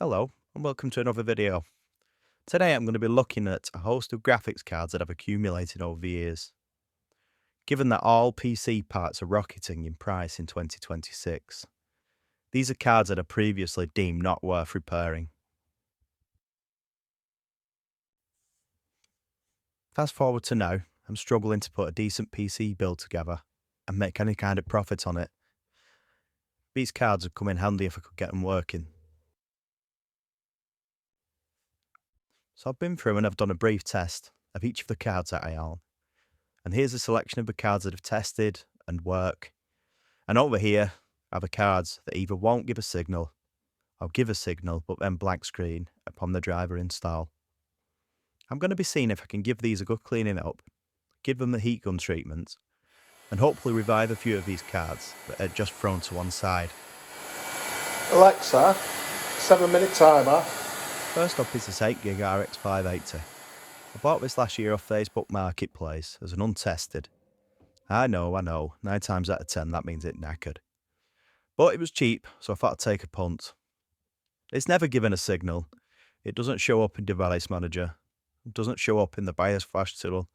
Hello and welcome to another video. Today I'm going to be looking at a host of graphics cards that I've accumulated over the years. Given that all PC parts are rocketing in price in 2026, these are cards that are previously deemed not worth repairing. Fast forward to now, I'm struggling to put a decent PC build together and make any kind of profit on it. These cards would come in handy if I could get them working. So I've been through and I've done a brief test of each of the cards that I own. And here's a selection of the cards that I've tested and work. And over here are the cards that either won't give a signal or give a signal but then blank screen upon the driver install. I'm going to be seeing if I can give these a good cleaning up, give them the heat gun treatment, and hopefully revive a few of these cards that are just thrown to one side. Alexa, 7-minute timer. First up is this 8GB RX 580. I bought this last year off Facebook Marketplace as an untested. I know, 9 times out of 10 that means it knackered. But it was cheap, so I thought I'd take a punt. It's never given a signal. It doesn't show up in Device Manager. It doesn't show up in the BIOS flash tool.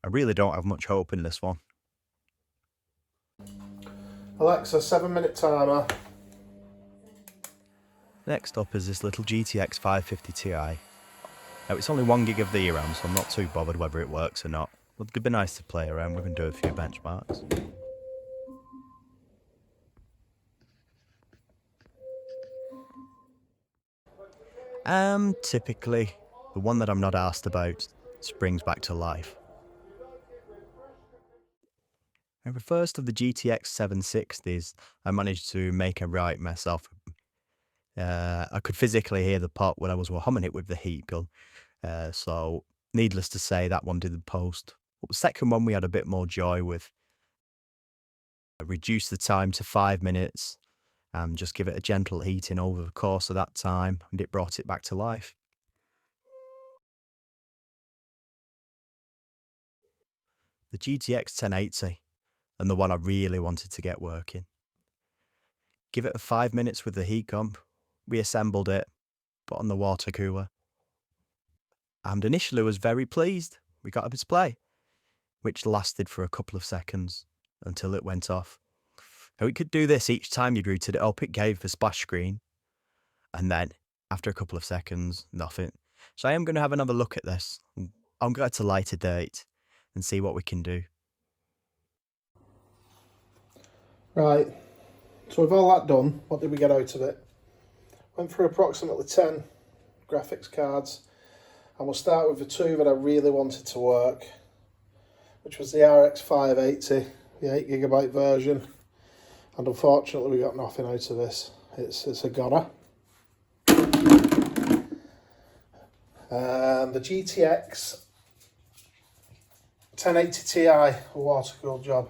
I really don't have much hope in this one. Alexa, 7-minute timer. Next up is this little GTX 550 Ti. Now it's only 1GB of VRAM, so I'm not too bothered whether it works or not. But it'd be nice to play around with and do a few benchmarks. Typically, the one that I'm not asked about springs back to life. Now the first of the GTX 760s, I managed to make a right mess of. I could physically hear the pot when I was warming it with the heat gun. So needless to say, that one did the post. But the second one we had a bit more joy with. I reduced the time to 5 minutes and just give it a gentle heating over the course of that time, and it brought it back to life. The GTX 1080, and the one I really wanted to get working. Give it 5 minutes with the heat gun, reassembled it, put on the water cooler, and initially was very pleased. We got a display, which lasted for a couple of seconds until it went off. Now, it could do this each time you rooted it up. It gave the splash screen, and then after a couple of seconds, nothing. So I am going to have another look at this. I'm going to light a date and see what we can do. Right, so with all that done, what did we get out of it? Went through approximately 10 graphics cards, and we'll start with the two that I really wanted to work, which was the RX 580, the 8GB version, and unfortunately we got nothing out of this. It's a goner. And the GTX 1080 Ti, a water cooled job,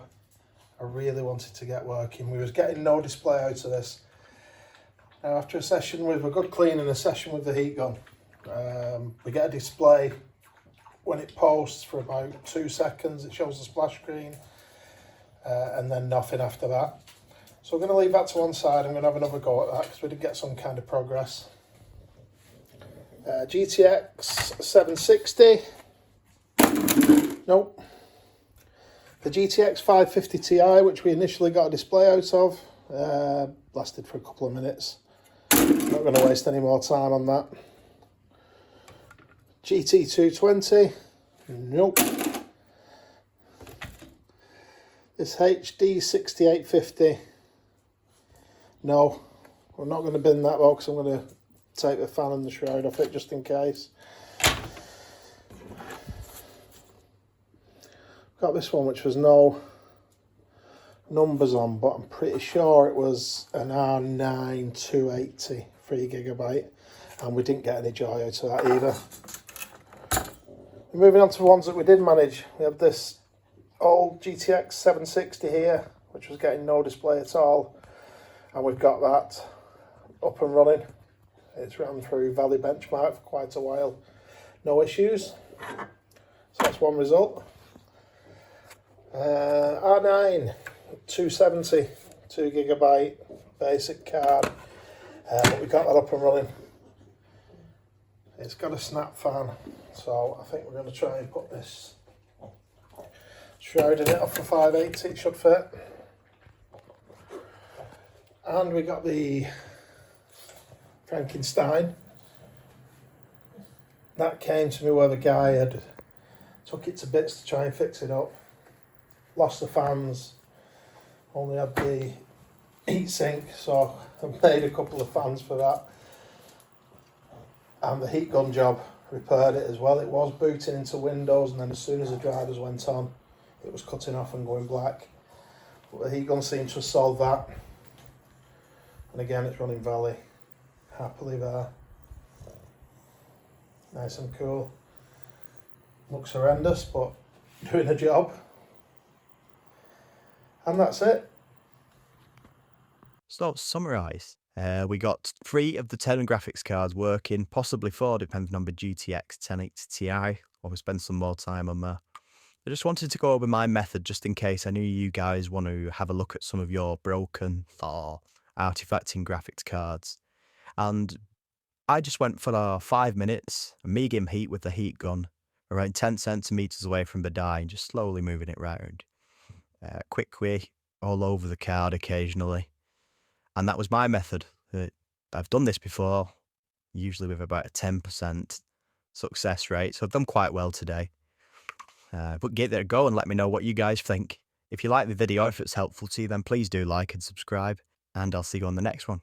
I really wanted to get working. We was getting no display out of this. Now after a session with a good clean and a session with the heat gun, we get a display when it posts for about 2 seconds. It shows the splash screen, and then nothing after that. So I'm going to leave that to one side. I'm going to have another go at that because we did get some kind of progress. GTX 760. Nope. The GTX 550 Ti, which we initially got a display out of, lasted for a couple of minutes. Not going to waste any more time on that. GT 220. Nope. This HD 6850. No, we're not going to bin that though, because I'm going to take the fan and the shroud off it just in case. Got this one which was no numbers on, but I'm pretty sure it was an R9 280 3GB, and we didn't get any joy out of that either. Moving on to the ones that we did manage, we have this old GTX 760 here, which was getting no display at all, and we've got that up and running. It's ran through Valley Benchmark for quite a while, no issues, so that's one result. R9 270 2GB basic card, but we got that up and running. It's got a snap fan, so I think we're going to try and put this shrouding it off for 5/8, it should fit. And we got the Frankenstein. That came to me where the guy had took it to bits to try and fix it up. Lost the fans, only had the heatsink, so I made a couple of fans for that. And the heat gun job repaired it as well. It was booting into Windows, and then as soon as the drivers went on, it was cutting off and going black. But the heat gun seems to have solved that. And again, it's running Valley happily there. Nice and cool. Looks horrendous, but doing a job. And that's it. So, to summarise, we got 3 of the 10 graphics cards working, possibly 4 depending on the GTX 1080 Ti, or we spend some more time on there. I just wanted to go over my method just in case I knew you guys want to have a look at some of your broken or artifacting graphics cards. And I just went for 5 minutes, medium heat with the heat gun, around 10 centimeters away from the die, and just slowly moving it round. Quickly, all over the card occasionally. And that was my method. I've done this before, usually with about a 10% success rate, so I've done quite well today. But give it a go and let me know what you guys think. If you like the video, if it's helpful to you, then please do like and subscribe, and I'll see you on the next one.